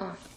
ก่อน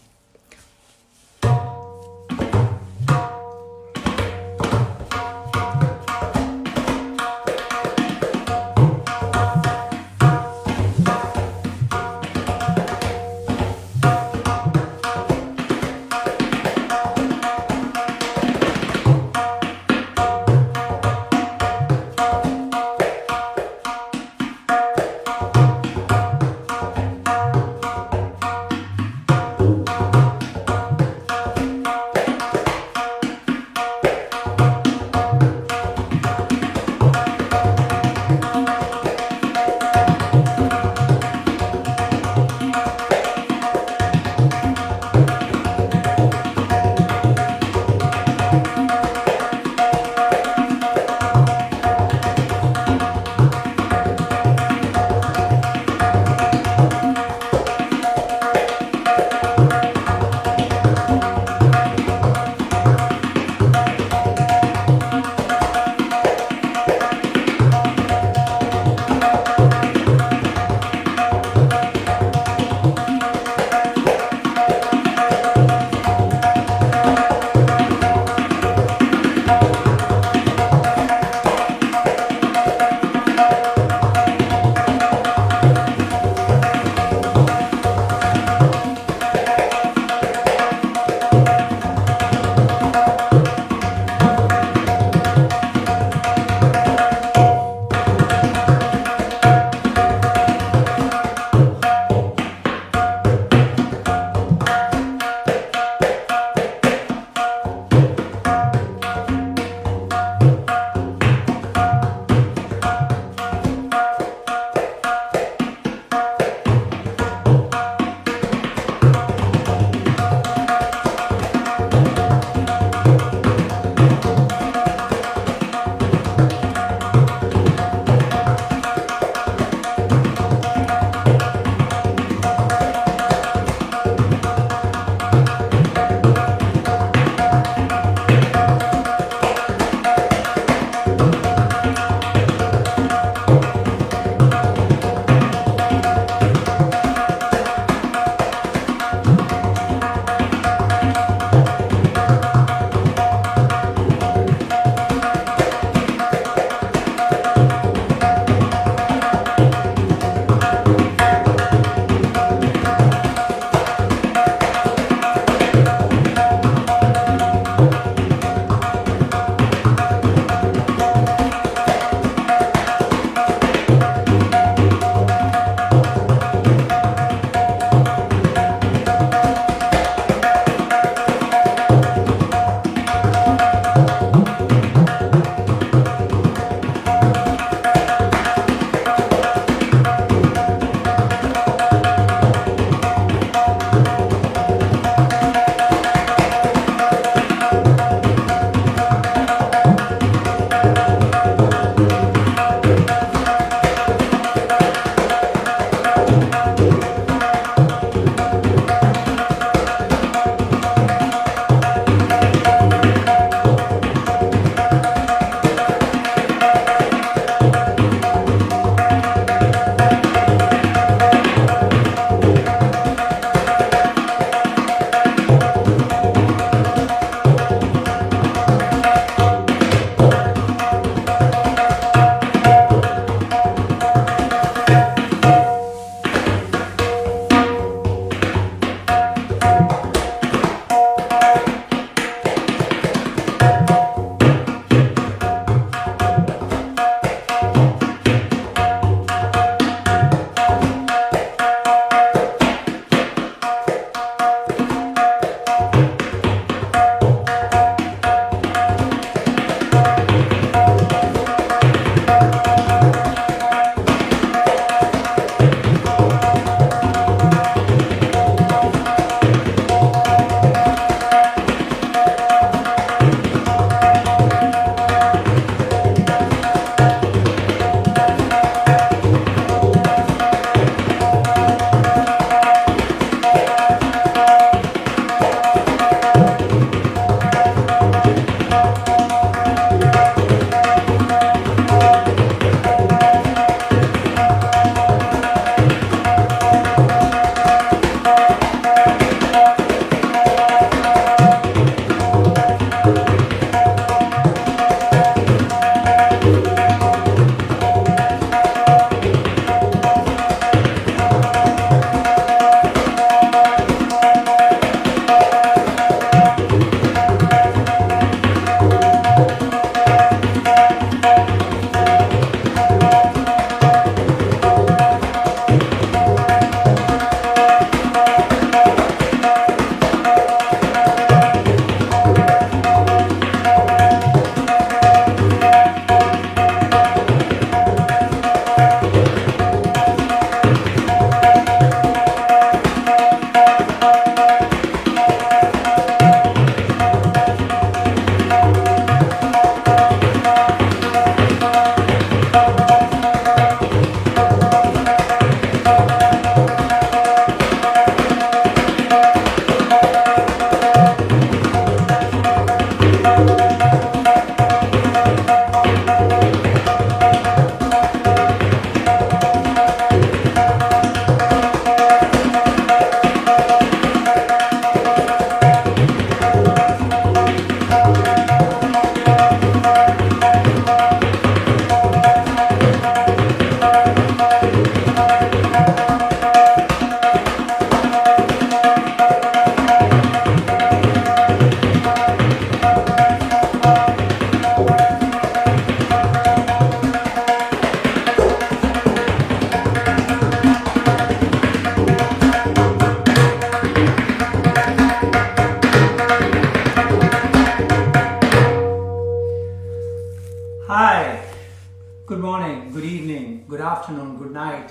good afternoon, good night,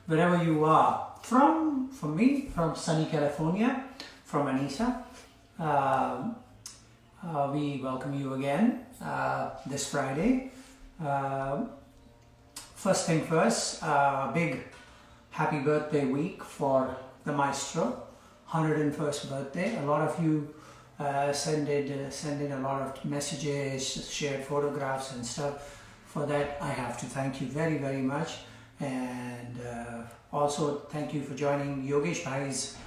wherever you are. From me, from sunny California, from Anissa, we welcome you again this Friday. First thing first, big happy birthday week for the maestro, 101st birthday. A lot of you send in a lot of messages, shared photographs and stuff. For that, I have to thank you very, very much. And also thank you for joining Yogesh Bhai's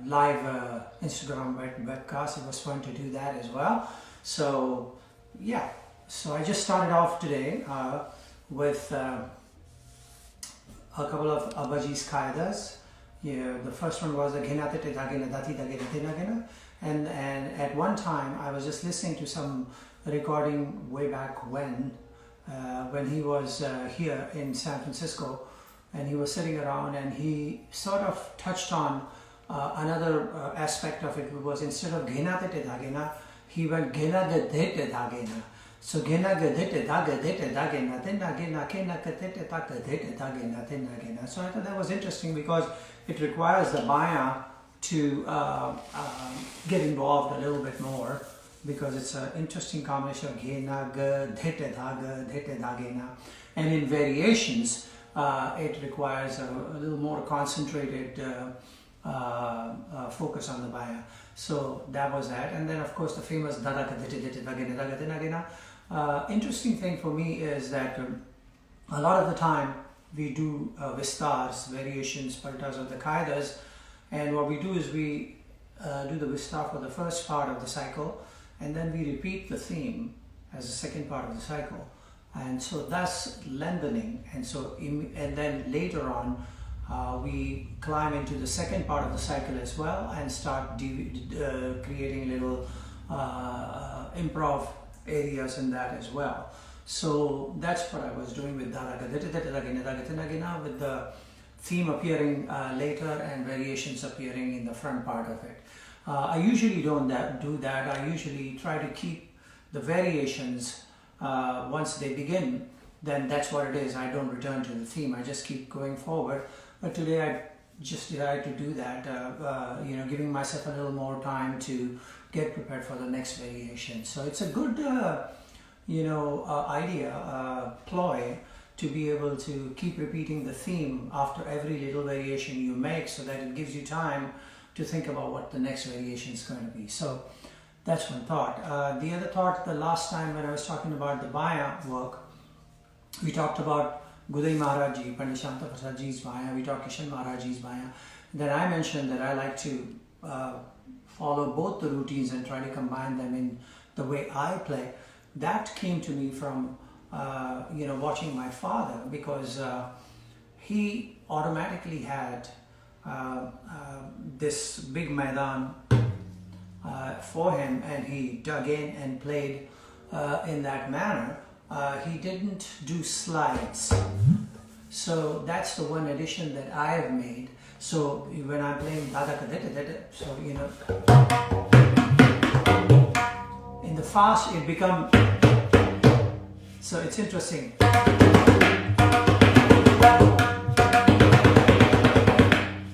live Instagram webcast. It was fun to do that as well. So yeah, so I just started off today with a couple of Abaji's Qaidas. Yeah, the first one was and at one time I was just listening to some recording way back when he was here in San Francisco, and he was sitting around and he sort of touched on another aspect of it. Was instead of Ghena Dete Dagena, he went Ghena Dete Dagena. So Ghena Dete Dagena, then Dagena, Kena Dete Dagena, then Dagena. So I thought that was interesting because it requires the Baya to get involved a little bit more, because it's an interesting combination of Ghena, Dete Dagena, and in variations it requires a little more concentrated focus on the Baya. So that was that. And then of course the famous Dadaka Dete Dagena Dagena. Interesting thing for me is that a lot of the time we do Vistars, variations, Paritas of the Qaidas, and what we do is we do the Vistar for the first part of the cycle, and then we repeat the theme as the second part of the cycle, and so thus lengthening. And so and then later on we climb into the second part of the cycle as well and start creating little improv areas in that as well. So that's what I was doing with with the theme appearing later and variations appearing in the front part of it. I usually don't do that. I usually try to keep the variations once they begin, then that's what it is. I don't return to the theme. I just keep going forward. But today I just decided to do that, giving myself a little more time to get prepared for the next variation. So it's a good, ploy to be able to keep repeating the theme after every little variation you make, so that it gives you time to think about what the next variation is going to be. So that's one thought. The other thought, the last time when I was talking about the Baya work, we talked about Gudai Maharaji, Pandit Shanta Prasadji's Baya, we talked Kishan Maharaji's Baya. Then I mentioned that I like to follow both the routines and try to combine them in the way I play. That came to me from watching my father, because he automatically had this big maidan for him, and he dug in and played in that manner. He didn't do slides, so that's the one addition that I have made. So when I'm playing so in the fast it becomes, so it's interesting.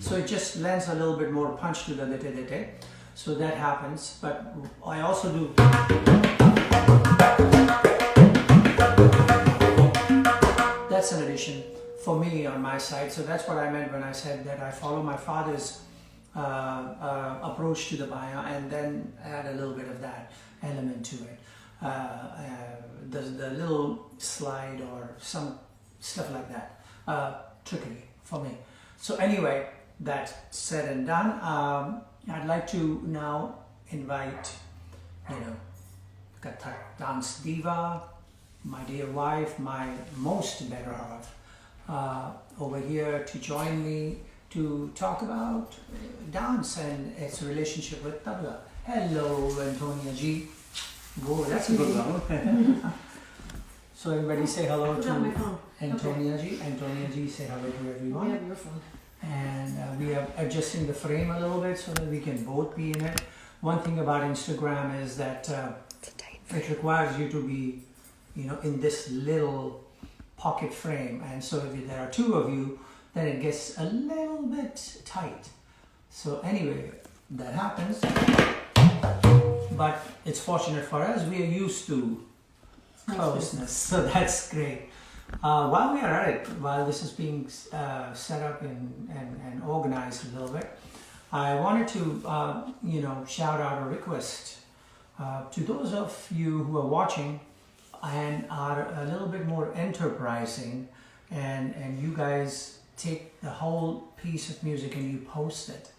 So it just lends a little bit more punch to the dete. So that happens, but I also do. That's an addition for me on my side. So that's what I meant when I said that I follow my father's approach to the Baya and then add a little bit of that element to it. The little slide or some stuff like that, trickery for me. So anyway, that said and done, I'd like to now invite, Kathak dance diva, my dear wife, my most better half, over here to join me to talk about dance and its relationship with Tabla. Hello, Antonia Ji. Whoa, that's a good one. So everybody say hello to Antonia Ji. Antonia Ji, say hello to everyone. Yeah, your phone. And we are adjusting the frame a little bit so that we can both be in it. One thing about Instagram is that it requires you to be, in this little pocket frame, and so if there are two of you, then it gets a little bit tight. So anyway, that happens, but it's fortunate for us, we are used to closeness, so that's great. While we are at it, while this is being set up and organized a little bit, I wanted to shout out or request to those of you who are watching and are a little bit more enterprising, and you guys take the whole piece of music and you post it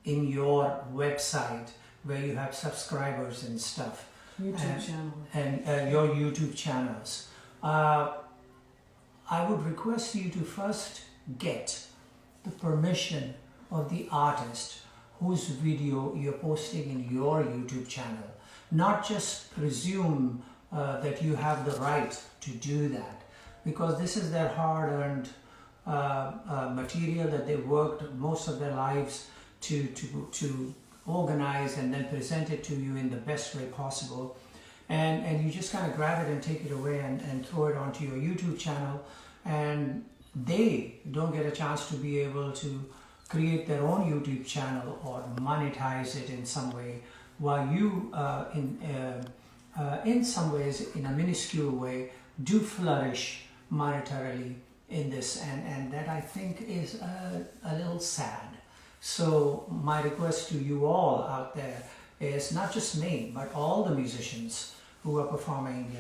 in your website where you have subscribers and stuff. YouTube channel. And your YouTube channels. I would request you to first get the permission of the artist whose video you're posting in your YouTube channel. Not just presume that you have the right to do that, because this is their hard-earned material that they worked most of their lives to organize and then present it to you in the best way possible. And you just kind of grab it and take it away and throw it onto your YouTube channel, and they don't get a chance to be able to create their own YouTube channel or monetize it in some way, while you in some ways, in a minuscule way, do flourish monetarily in this, and that I think is a little sad. So my request to you all out there is not just me, but all the musicians who are performing.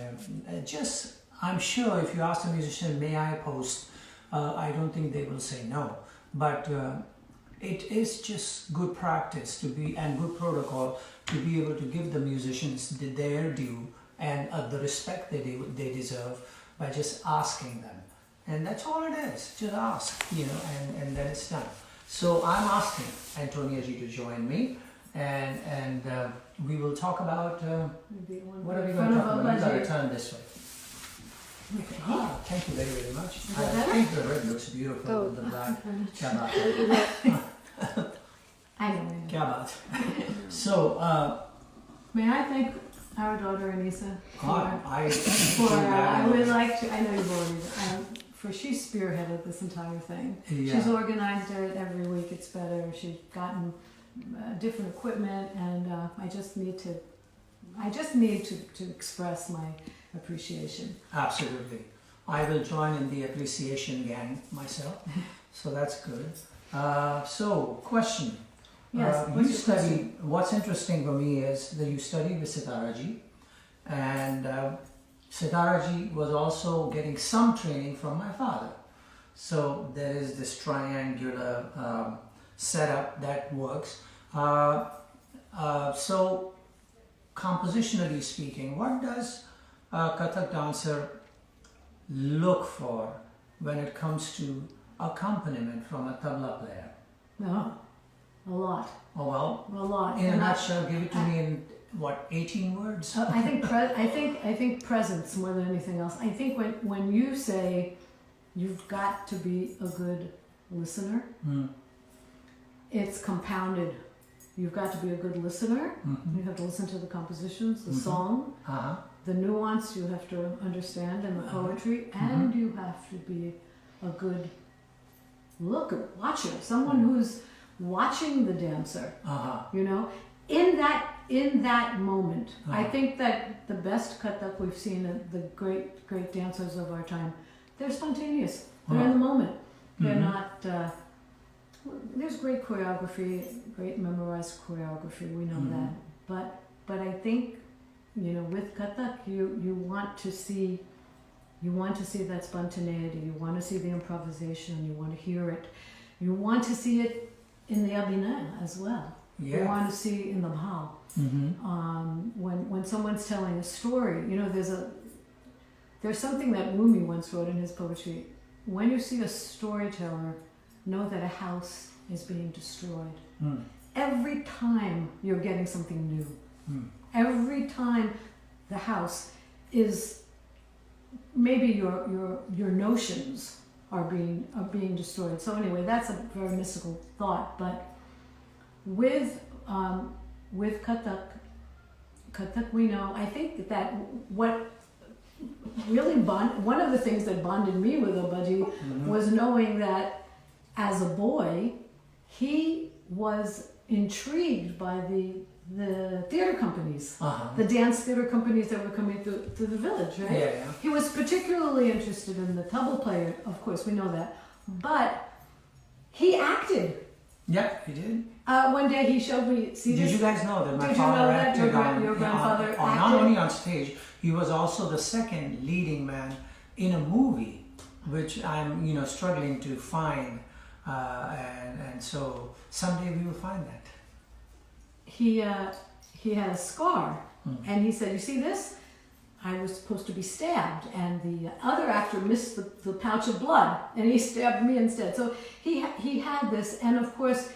I'm sure if you ask a musician, may I post? I don't think they will say no. But it is just good practice to be, and good protocol, to be able to give the musicians their due and the respect that they deserve by just asking them. And that's all it is, just ask, and then it's done. So I'm asking Antonia Ji to join me, and we will talk about, what are we going to talk about? You got to turn this way. Okay. Thank you very, very much. I think the red looks beautiful with the black. Kya baat. I know. Kya baat. So, may I thank our daughter Anissa I would like to, I know you've already, for she spearheaded this entire thing. Yeah. She's organized it every week, it's better. She's gotten different equipment, and I just need to express my appreciation. Absolutely. I will join in the appreciation gang myself, so that's good. So, question. Yes. What's interesting for me is that you studied with Sitaraji, and Sitaraji was also getting some training from my father. So there is this triangular setup that works. So compositionally speaking, what does a Kathak dancer look for when it comes to accompaniment from a tabla player? No, a lot. Oh well, A lot. in a nutshell, give it to me in what, 18 words? I think presence more than anything else. I think when you say you've got to be a good listener, it's compounded. You've got to be a good listener. You have to listen to the compositions, the song, the nuance you have to understand, and the poetry, and you have to be a good looker, watcher, someone who's watching the dancer. In that moment. I think that the best Kathak we've seen, the great dancers of our time, they're spontaneous. They're in the moment. They're not. There's great choreography, great memorized choreography. We know that. But I think, with Kathak, you want to see that spontaneity. You want to see the improvisation. You want to hear it. You want to see it in the abhinaya as well. Yeah. You want to see in the bhav. When someone's telling a story, there's something that Rumi once wrote in his poetry. When you see a storyteller, know that a house is being destroyed. Every time you're getting something new. Every time the house is, maybe your notions are being destroyed. So anyway, that's a very mystical thought. But with Kathak we know, I think that what really one of the things that bonded me with Obaji was knowing that as a boy, he was intrigued by the theater companies, the dance theater companies that were coming to the village, right? Yeah. He was particularly interested in the tabla player, of course, we know that, but he acted. Yeah, he did. One day he showed me, see Did this? you guys know that my Did you father know that acted your grandfather not acted? only on stage, he was also the second leading man in a movie, which I'm struggling to find, and so someday we will find that. He had a scar, and he said, "You see this? I was supposed to be stabbed, and the other actor missed the pouch of blood, and he stabbed me instead." So he had this, and of course,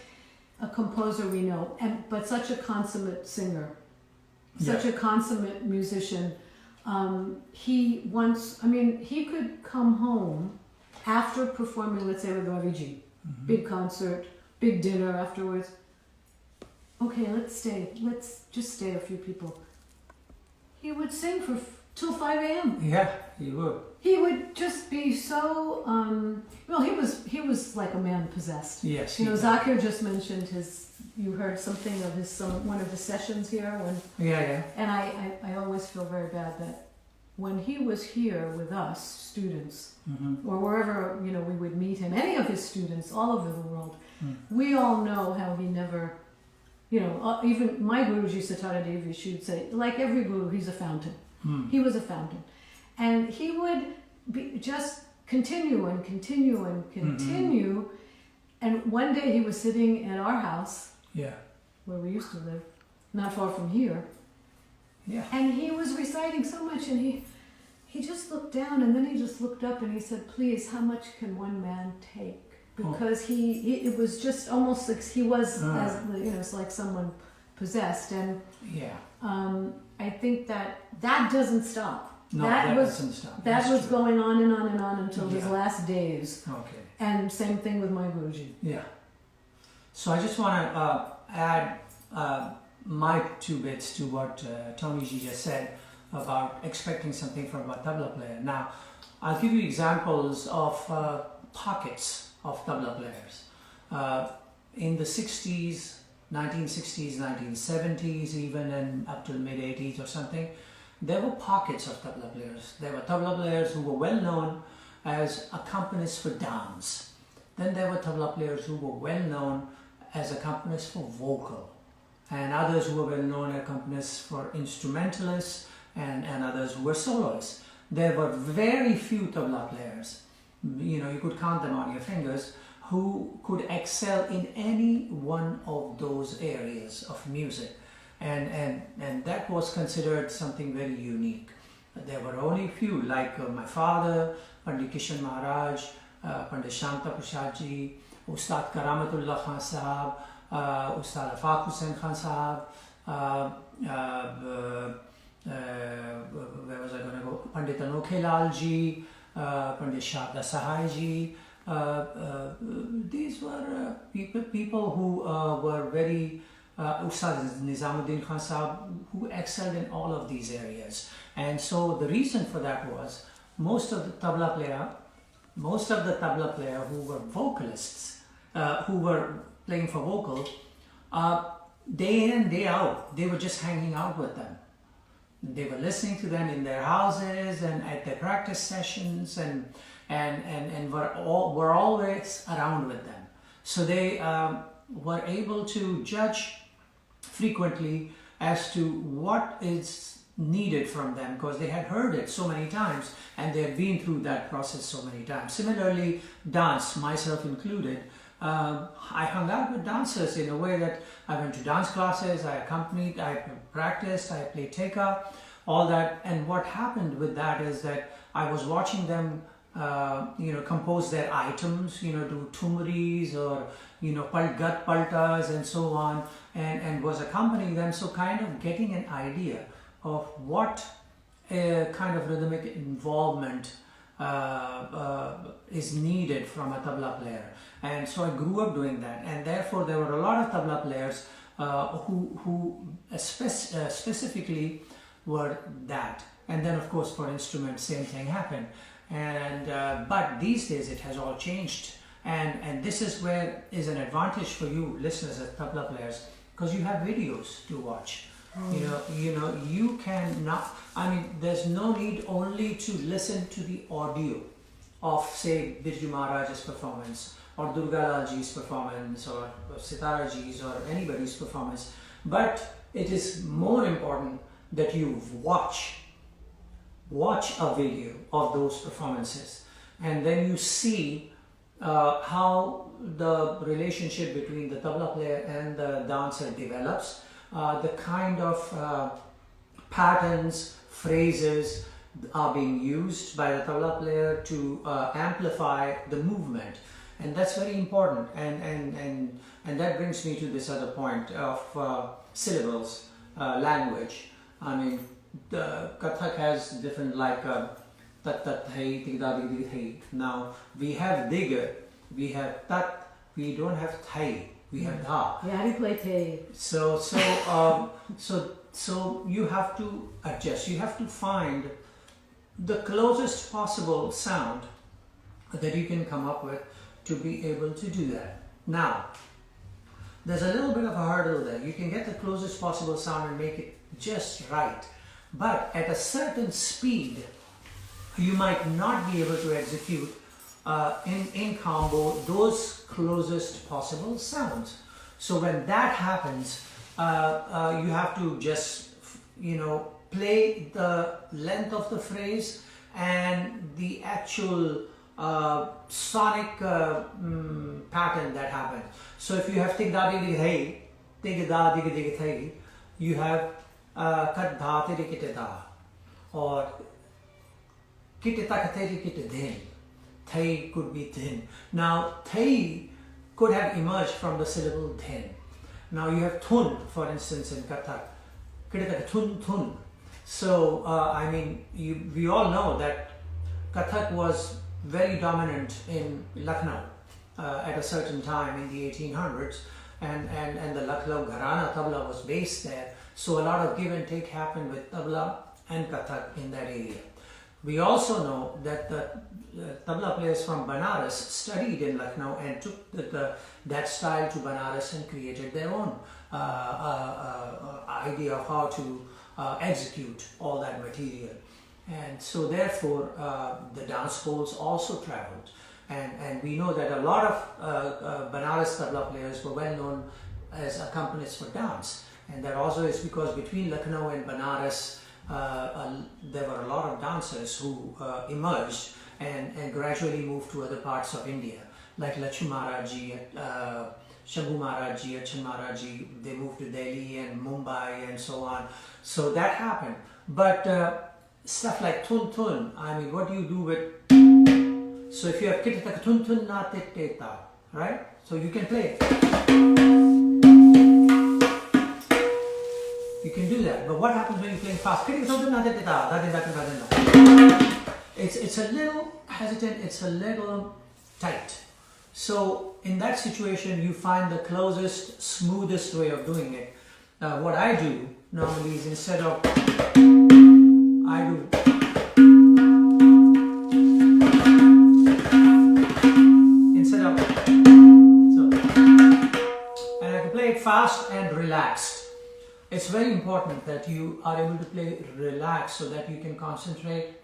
a composer we know, but such a consummate singer, such a consummate musician. He could come home after performing, let's say, with Raviji, big concert, big dinner afterwards. Okay, let's just stay a few people. He would sing till 5 a.m. Yeah, he would. He would just be so, he was like a man possessed. Yes. Zakir just mentioned you heard something of one of his sessions here. Yeah. And I always feel very bad that when he was here with us, students, or wherever, we would meet him, any of his students all over the world, we all know how he never, even my Guruji Satara Devi, she would say, like every Guru, he's a fountain. He was a fountain. And he would just continue and continue and continue. And one day he was sitting at our house, where we used to live, not far from here. Yeah. And he was reciting so much, and he just looked down, and then he just looked up, and he said, "Please, how much can one man take?" Because it was just almost like he was, it's like someone possessed, and I think that doesn't stop. No, that doesn't stop. That was going on and on and on until his last days. Okay. And same thing with my Guruji. Yeah. So I just want to add my 2 bits to what Tony G just said about expecting something from a tabla player. Now, I'll give you examples of pockets of tabla players. In the 60s, 1960s, 1970s, even and up to the mid 80s or something, there were pockets of tabla players. There were tabla players who were well known as accompanists for dance. Then there were tabla players who were well known as accompanists for vocal, and others who were well known as accompanists for instrumentalists, and others who were soloists. There were very few tabla players, you could count them on your fingers, who could excel in any one of those areas of music. And that was considered something very unique. There were only few, like my father, Pandit Kishan Maharaj, Pandit Shanta Prasad ji, Ustad Karamatullah Khan Sahab, Ustad Zakir Hussain Khan Sahab, where was I going to go? Pandit Anokhe Lal ji, Pandit Sharda Sahai ji. These were people who were very Ustad Nizamuddin Khan Sahab, who excelled in all of these areas. And so the reason for that was most of the tabla player who were vocalists, who were playing for vocal, day in and day out, they were just hanging out with them. They were listening to them in their houses and at their practice sessions, and were always around with them. So they were able to judge frequently as to what is needed from them, because they had heard it so many times and they had been through that process so many times. Similarly, dance, myself included, I hung out with dancers in a way that I went to dance classes, I accompanied, I practiced, I played teka, all that. And what happened with that is that I was watching them compose their items, do tumris or, gat paltas and so on, and was accompanying them. So kind of getting an idea of what kind of rhythmic involvement is needed from a tabla player. And so I grew up doing that, and therefore there were a lot of tabla players who specifically were that. And then of course for instruments, same thing happened. And but these days it has all changed, and this is where is an advantage for you listeners as tabla players, because you have videos to watch. You can not, I mean, there's no need only to listen to the audio of, say, Birju Maharaj's performance, or Durga Lal Ji's performance, or Sitara Ji's, or anybody's performance, but it is more important that you watch a video of those performances, and then you see how the relationship between the tabla player and the dancer develops, the kind of patterns, phrases are being used by the tabla player to amplify the movement, and that's very important. And that brings me to this other point of syllables, language. I mean, the Kathak has different, like tat tat thai, tig da dig dig thai. Now we have digger, we have tat, we don't have thai, we have da. Yeah, how do you play thai? So you have to adjust. You have to find the closest possible sound that you can come up with to be able to do that. Now, there's a little bit of a hurdle there. You can get the closest possible sound and make it just right, but at a certain speed, you might not be able to execute in combo those closest possible sounds. So when that happens, you have to just, play the length of the phrase and the actual sonic pattern that happens. So if you have tig da dig dig thai, tig da dig dig thai, you have kat dha tere kite da, or kite ta kate kite din. Thai could be thin. Now thai could have emerged from the syllable thin. Now you have thun, for instance, in Kathak, kite ta thun thun. So I mean, we all know that Kathak was very dominant in Lucknow at a certain time in the 1800s, and the Lucknow Gharana Tabla was based there. So a lot of give and take happened with Tabla and Kathak in that area. We also know that the Tabla players from Banaras studied in Lucknow and took that style to Banaras and created their own idea of how to execute all that material. And so therefore the dance schools also traveled, and we know that a lot of Banaras tabla players were well known as accompanists for dance, and that also is because between Lucknow and Banaras there were a lot of dancers who emerged and gradually moved to other parts of India, like Lakshmi Maharaji, Shambhu Maharaji, Achan Maharaji. They moved to Delhi and Mumbai and so on. So that happened. But stuff like thun thun, I mean, what do you do with? So if you have kitata thun thun na teta, right? So you can play it. You can do that. But what happens when you're playing fast? It's a little hesitant, it's a little tight. So in that situation, you find the closest, smoothest way of doing it. What I do normally is, instead of I do so, and I can play it fast and relaxed. It's very important that you are able to play relaxed so that you can concentrate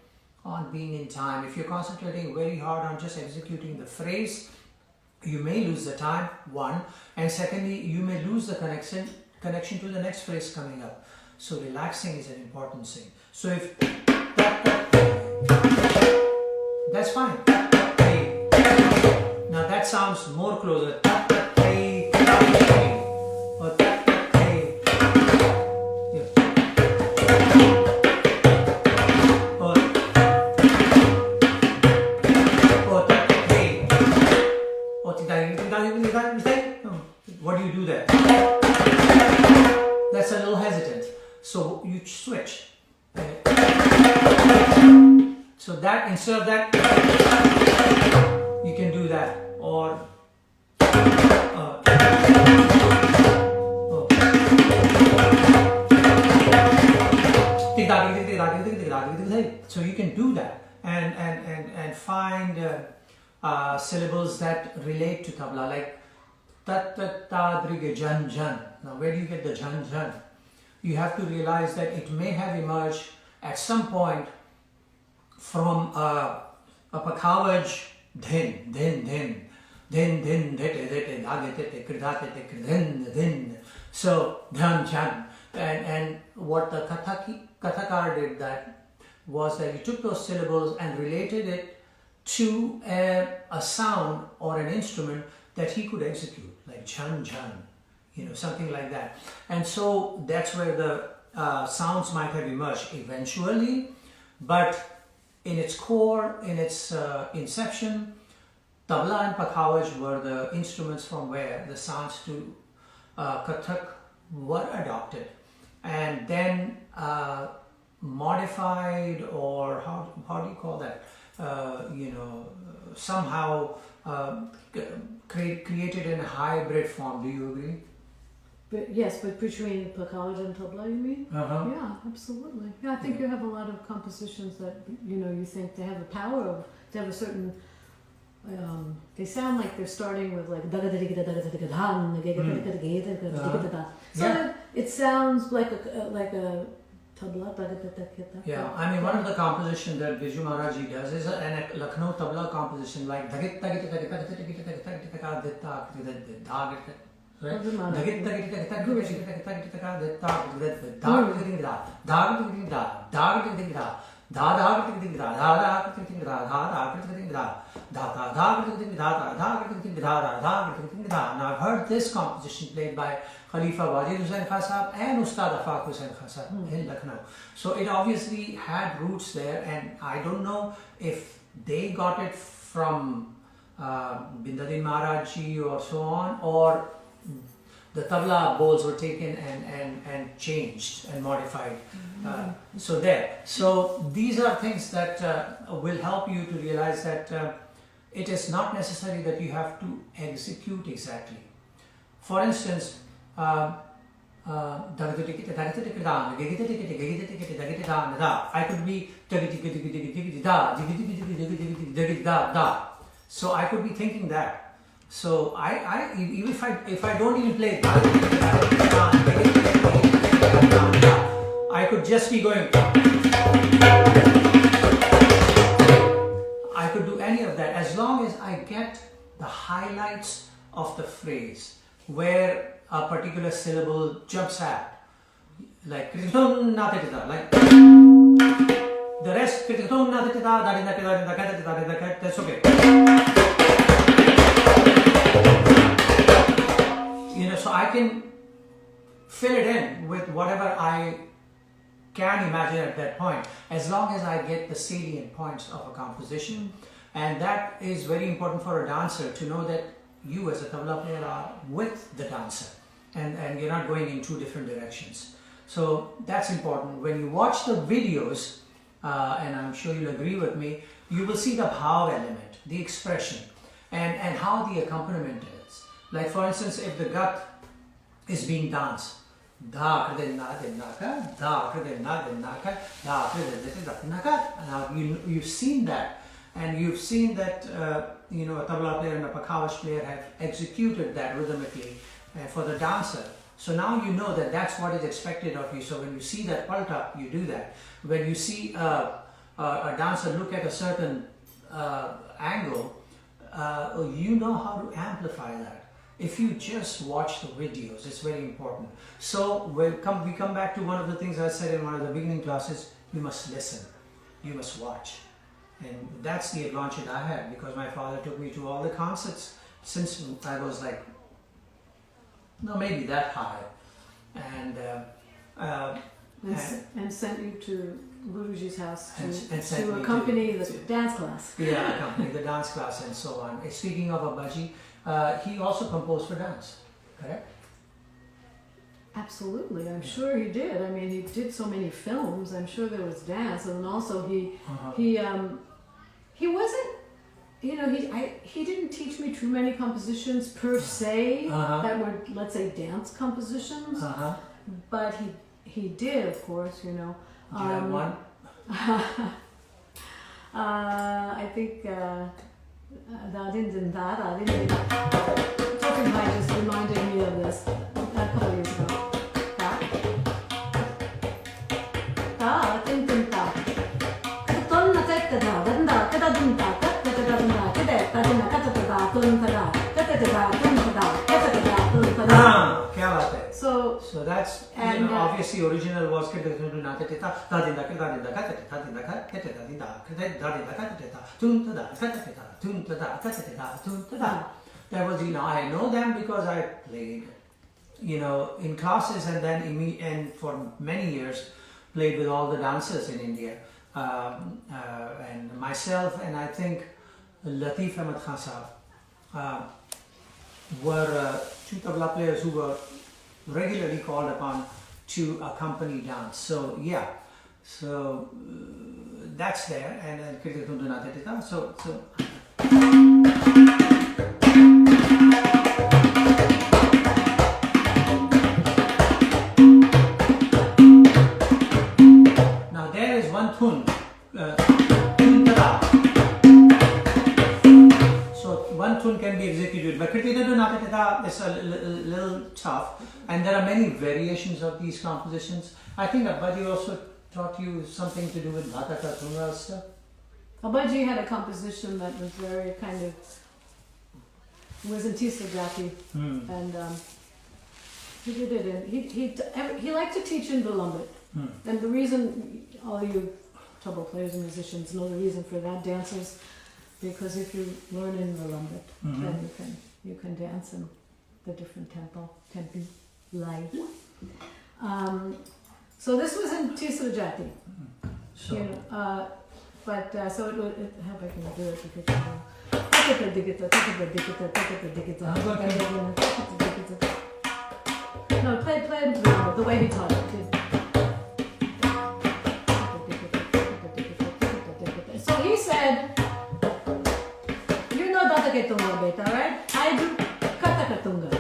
on being in time. If you're concentrating very hard on just executing the phrase, you may lose the time, one, and secondly, you may lose the connection to the next phrase coming up. So relaxing is an important thing. So if that's fine. Now that sounds more closer. What do you do there? That's a little hesitant. So you switch. So that, instead of that, you can do that. Or So you can do that and find syllables that relate to tabla, like tat tat ta drige jan jan. Now where do you get the jan jan? You have to realize that it may have emerged at some point from a pakhavaj dhin dhin dhin dhin dhin dhete dhete dhagete kridate kridhin dhin. So dhan jan. And what the Kathakar did that was that he took those syllables and related it to a sound or an instrument that he could execute, like chan chan, you know, something like that. And so that's where the sounds might have emerged eventually, but in its core, in its inception, tabla and pakhavaj were the instruments from where the sounds to Kathak were adopted and then modified, or how do you call that? You know, somehow created in a hybrid form. Do you agree? But yes, but between pakhavaj and tabla, you mean? Yeah, absolutely. Yeah, I think you have a lot of compositions that, you know, you think they have the power of, to have a certain, they sound like they're starting with like so that it sounds like a tabla. Yeah, I mean, one of the compositions that Biju Maharaj ji does is a Lucknow tabla composition, like Now I've heard this composition played by Khalifa Wajid Hussain Khan Sahab and Ustad Zakir Hussain Khan Sahab in Lucknow. So it obviously had roots there, and I don't know if they got it from Bindadin Maharaj ji or so on, or the tabla bowls were taken and changed and modified. So these are things that will help you to realize that it is not necessary that you have to execute exactly. For instance, I could be so I could be thinking that. So even if I don't even play, I could just be going. I could do any of that as long as I get the highlights of the phrase where a particular syllable jumps at, like like the rest. That's okay. You know, so I can fill it in with whatever I can imagine at that point, as long as I get the salient points of a composition. And that is very important for a dancer, to know that you as a tabla player are with the dancer and you're not going in two different directions. So that's important. When you watch the videos, and I'm sure you'll agree with me, you will see the bhav element, the expression, and how the accompaniment is. Like for instance, if the gat is being danced, now you've seen that, and you've seen that you know, a tabla player and a pakhavaj player have executed that rhythmically for the dancer. So now you know that that's what is expected of you. So when you see that palta, you do that. When you see a dancer look at a certain angle, you know how to amplify that. If you just watch the videos, it's very important. So we come back to one of the things I said in one of the beginning classes: you must listen, you must watch. And that's the advantage I had, because my father took me to all the concerts since I was like, no, maybe that high. And sent you to Guruji's house to accompany the dance class. Yeah, accompany the dance class and so on. Speaking of Abbaji, he also composed for dance, correct? Absolutely, I'm sure he did. I mean, he did so many films. I'm sure there was dance, and also he wasn't, you know, he didn't teach me too many compositions per se that were, let's say, dance compositions. But he did, of course, you know. Do you have one? I think Talking High just reminded me of this a couple of years ago. So that's, you know, obviously original was that was, you know, I know them because I played, you know, in classes, and then and for many years played with all the dancers in India, and myself, and I think Latif Ahmed Khan Sahab were two tabla players who were regularly called upon to accompany dance. So yeah, so that's there, and then so now there is one thun, one tune can be executed, but is a little tough, and there are many variations of these compositions. I think Abbaji also taught you something to do with Bhataka Tunga stuff. Abbaji had a composition that was very kind of, was in Tisra Jati, and he did it in, he liked to teach in Vilumbit, and the reason, all you tabla players and musicians know the reason for that, dancers, because if you learn in Vilumbit, then you can dance in the different tempi live. So this was in Tisra Jati. So, you know, but so it how I can do it because no, play the way he taught it. So he said, Katakatunga beta, right? I do Katakatunga.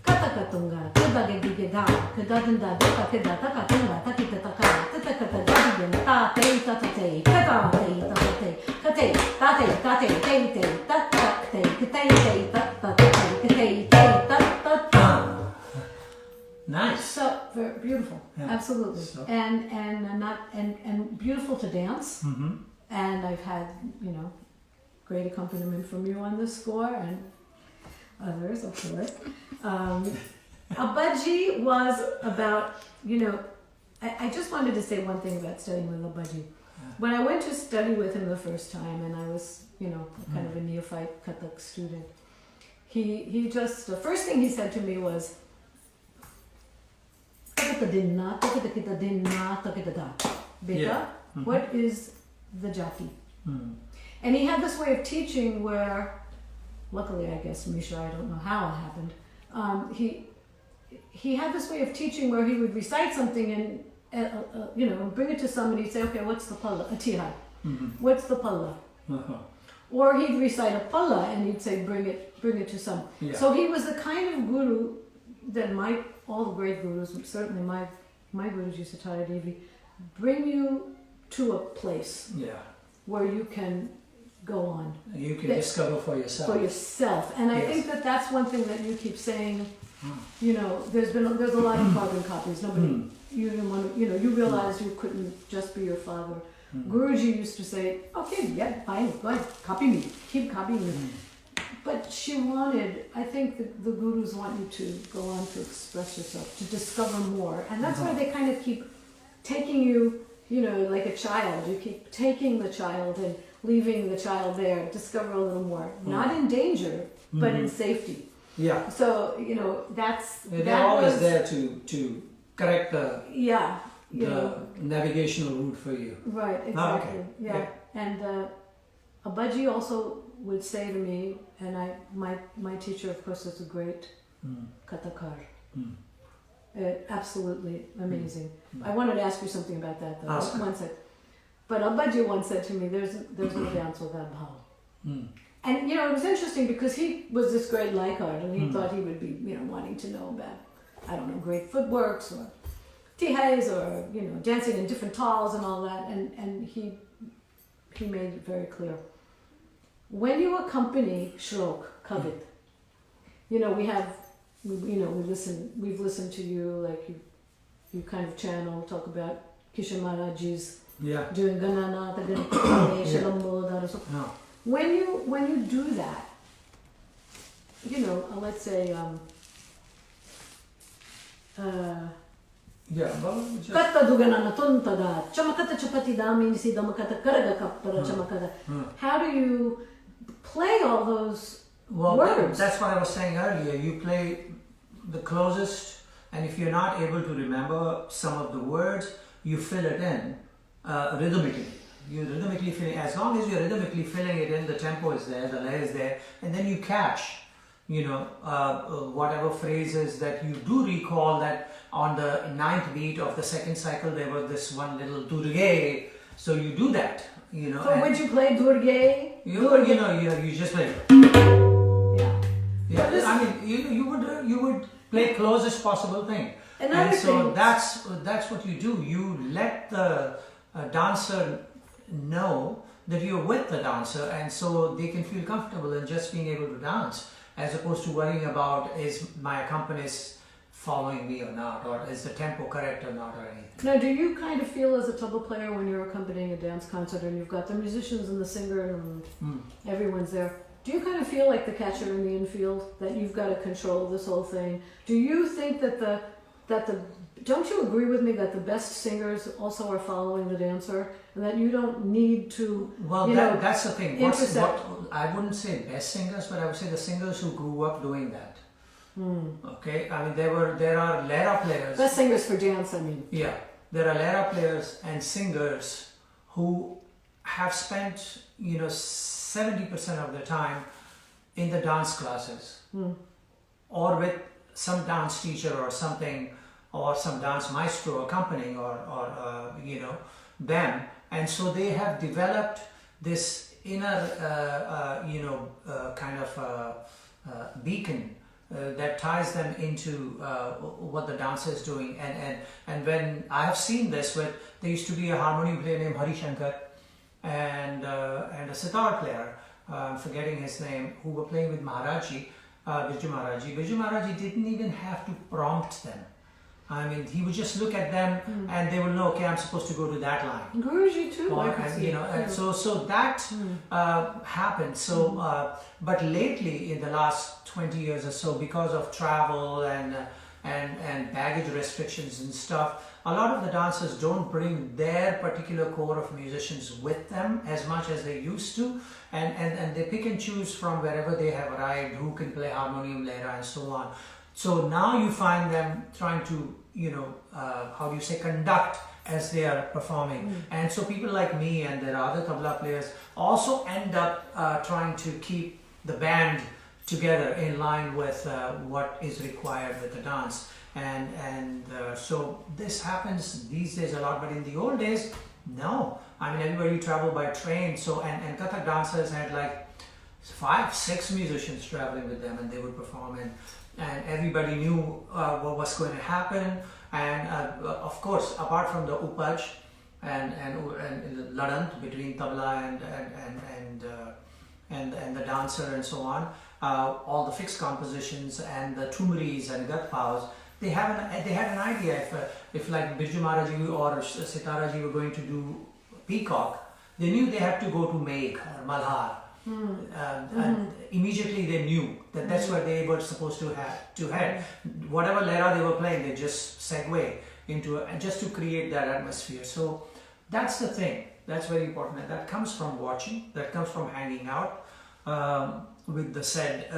Katakatunga, Kadagidigida, Kadadanda, Takida, Takatunga, Takita Taka, Tatakata, Dadigan, Tate, Tatate, Katate, Tatate, Kate, Tate, Tate, Tate, Tatate, Kate, Tatate, nice. So very beautiful, absolutely, So. and beautiful to dance. And I've had, you know, great accompaniment from you on this score, and others, of course. Abbaji was about, you know, I just wanted to say one thing about studying with Abbaji. When I went to study with him the first time, and I was, you know, kind of a neophyte Kathak student, he just, the first thing he said to me was, Beta, what is the jati? And he had this way of teaching where, luckily I guess, Misha, I don't know how it happened, he had this way of teaching where he would recite something and, you know, bring it to somebody and say, okay, what's the palla? A tihai. What's the palla? Or he'd recite a palla and he'd say, bring it to some. Yeah. So he was the kind of guru that all the great gurus, certainly my Guruji Satya Devi, bring you to a place where you can go on. You can discover for yourself. For yourself. And I think that's one thing that you keep saying, you know, there's a lot of carbon copies. Nobody, you didn't want to, you know, you realized you couldn't just be your father. Guruji used to say, okay, yeah, fine, go ahead, copy me, keep copying me. But she wanted, I think the gurus want you to go on to express yourself, to discover more. And that's why they kind of keep taking you, you know, like a child. You keep taking the child and leaving the child there, discover a little more. Not in danger, but in safety. Yeah. So, you know, they're always there to correct the navigational route for you. Right, exactly. Yeah. And Abbaji also would say to me, and my teacher, of course, is a great kathakar. Absolutely amazing. I wanted to ask you something about that, though. One sec. But Abbaji once said to me, there's no dance without bhava. And, you know, it was interesting because he was this great laikard, and he thought he would be, you know, wanting to know about, I don't know, great footworks or tihais or, you know, dancing in different tals and all that. And he he made it very clear. When you accompany shlok, kavit, you know, we've listened to you, like you kind of channel, talk about Kishan Maharaj's doing Ganana, No. When you do that, you know, let's say Katta duganana tuntada, chamakata chapati dami si damakata karaga kappara chamakata. How do you play all those words? That's what I was saying earlier. You play the closest, and if you're not able to remember some of the words, you fill it in rhythmically. You rhythmically fill it. As long as you're rhythmically filling it in, the tempo is there, the lay is there, and then you catch, you know, whatever phrases that you do recall that on the 9th beat of the second cycle there was this one little durge. So you do that, you know. So would you play durge? You just play. Yeah. I mean, you would play closest possible thing. And so that's what you do. You let the dancer know that you're with the dancer, and so they can feel comfortable in just being able to dance, as opposed to worrying about, is my accompanist following me or not, or is the tempo correct or not, or anything. Now, do you kind of feel as a tabla player when you're accompanying a dance concert and you've got the musicians and the singer and everyone's there, do you kind of feel like the catcher in the infield, that you've got to control this whole thing? Do you think that don't you agree with me that the best singers also are following the dancer, and that you don't need to? Well, that's the thing. I wouldn't say best singers, but I would say the singers who grew up doing that. Okay, I mean there are Lera players. Best singers for dance, I mean. Yeah, there are Lera players and singers who have spent 70% of their time in the dance classes, or with some dance teacher or something, or some dance maestro accompanying, or them, and so they have developed this inner kind of beacon that ties them into what the dancer is doing. And when I have seen this, there used to be a harmonium player named Hari Shankar and a sitar player, I'm forgetting his name, who were playing with Maharaji, Birju Maharaji. Birju Maharaji didn't even have to prompt them. I mean, he would just look at them and they will know, okay, I'm supposed to go to that line. Guruji too. So that happened. So, but lately, in the last 20 years or so, because of travel and baggage restrictions and stuff, a lot of the dancers don't bring their particular core of musicians with them as much as they used to, and they pick and choose from wherever they have arrived, who can play harmonium, lera, and so on. So now you find them trying to, conduct as they are performing. And so people like me and there are other tabla players also end up trying to keep the band together in line with what is required with the dance. So this happens these days a lot, but in the old days, no. I mean, everybody traveled by train. So, and Kathak dancers had like 5-6 musicians traveling with them, and they would perform, and everybody knew what was going to happen. And of course, apart from the upaj and ladant between tabla and the dancer and so on, all the fixed compositions and the tumris and gatpaus, they had an idea if like Birju Maharaji or Sitaraji were going to do peacock, they knew they had to go to Megh or Malhar. And immediately they knew that that's where they were supposed to head. Whatever lera they were playing, they just segue into just to create that atmosphere. So that's the thing. That's very important. And that comes from watching. That comes from hanging out with the said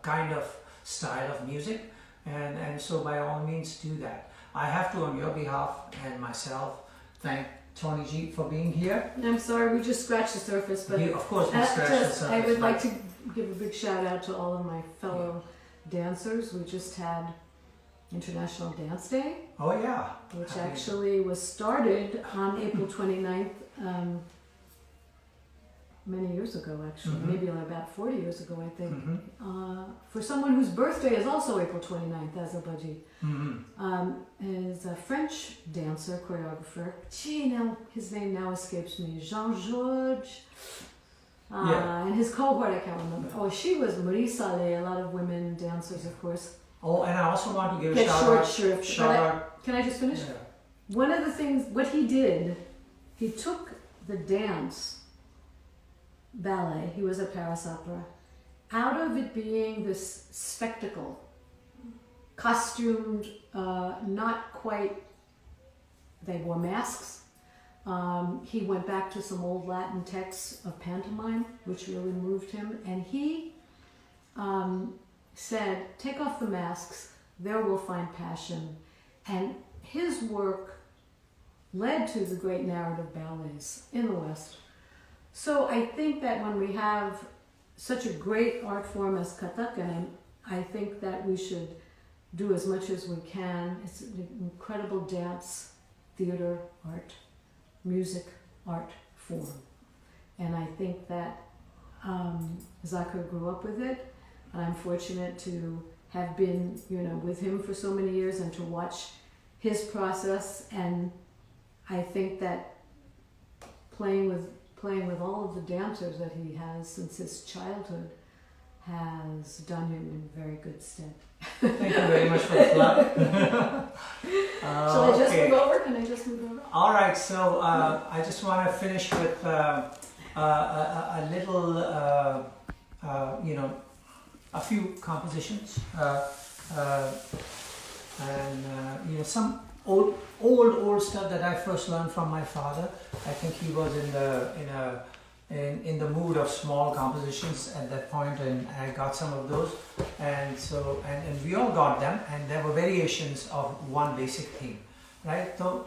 kind of style of music. And so by all means do that. I have to, on your behalf and myself, thank Tony G for being here. I'm sorry, we just scratched the surface, but of course we scratched the surface. I would like to give a big shout out to all of my fellow dancers. We just had International Dance Day. Oh yeah. Which actually was started on April 29th many years ago, actually, Mm-hmm. maybe about 40 years ago, I think, Mm-hmm. for someone whose birthday is also April 29th, Azerbaijan. Mm-hmm. Is a French dancer, choreographer. Gee, now his name now escapes me. Jean-Georges. Yeah. And his cohort, I can't remember. Oh, she was Marie Saleh, a lot of women dancers, of course. Oh, and I also want to give a Get shout short out. shrift. Shout out. Can I just finish? Yeah. One of the things, what he did, he took the dance, ballet, he was at Paris Opera, out of it being this spectacle, costumed, not quite, they wore masks. He went back to some old Latin texts of pantomime, which really moved him, and he said, take off the masks, there we'll find passion. And his work led to the great narrative ballets in the West. So I think that when we have such a great art form as Kathak, and I think that we should do as much as we can. It's an incredible dance, theater, art, music, art form. And I think that Zakir grew up with it. And I'm fortunate to have been, with him for so many years and to watch his process. And I think that playing with all of the dancers that he has since his childhood has done him in very good stead. Thank you very much for the plug. Shall I just move over? Can I just move over? All right, so I just want to finish with a little, a few compositions, and some old stuff that I first learned from my father. I think he was in the mood of small compositions at that point, and I got some of those, and we all got them, and there were variations of one basic theme, right? So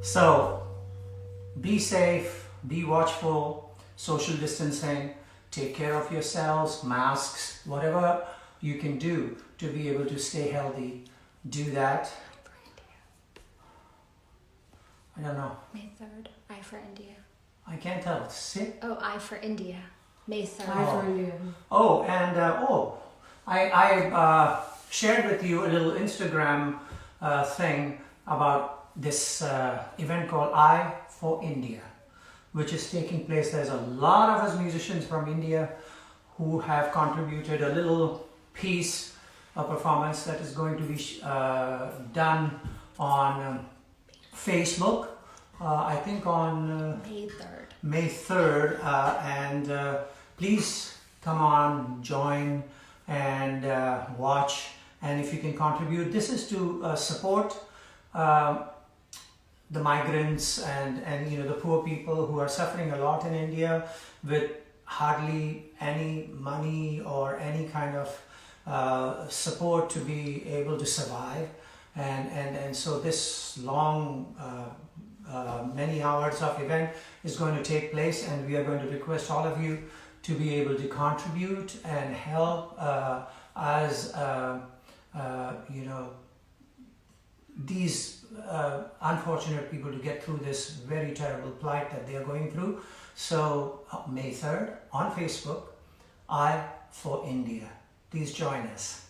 So, be safe, be watchful, social distancing, take care of yourselves, masks, whatever you can do to be able to stay healthy, do that. I don't know. May 3rd, I for India. I can't tell. Say. Oh, I for India. May 3rd. I for India. Oh, and I shared with you a little Instagram thing about this event called I for India, which is taking place. There's a lot of us musicians from India who have contributed a little piece, a performance that is going to be done on Facebook, I think on May 3rd. May 3rd, and please come on, join and watch, and if you can contribute, this is to support the migrants and you know, the poor people who are suffering a lot in India with hardly any money or any kind of support to be able to survive, and so this long many hours of event is going to take place, and we are going to request all of you to be able to contribute and help as you know, these unfortunate people to get through this very terrible plight that they are going through. So May 3rd on Facebook, I for India. Please join us.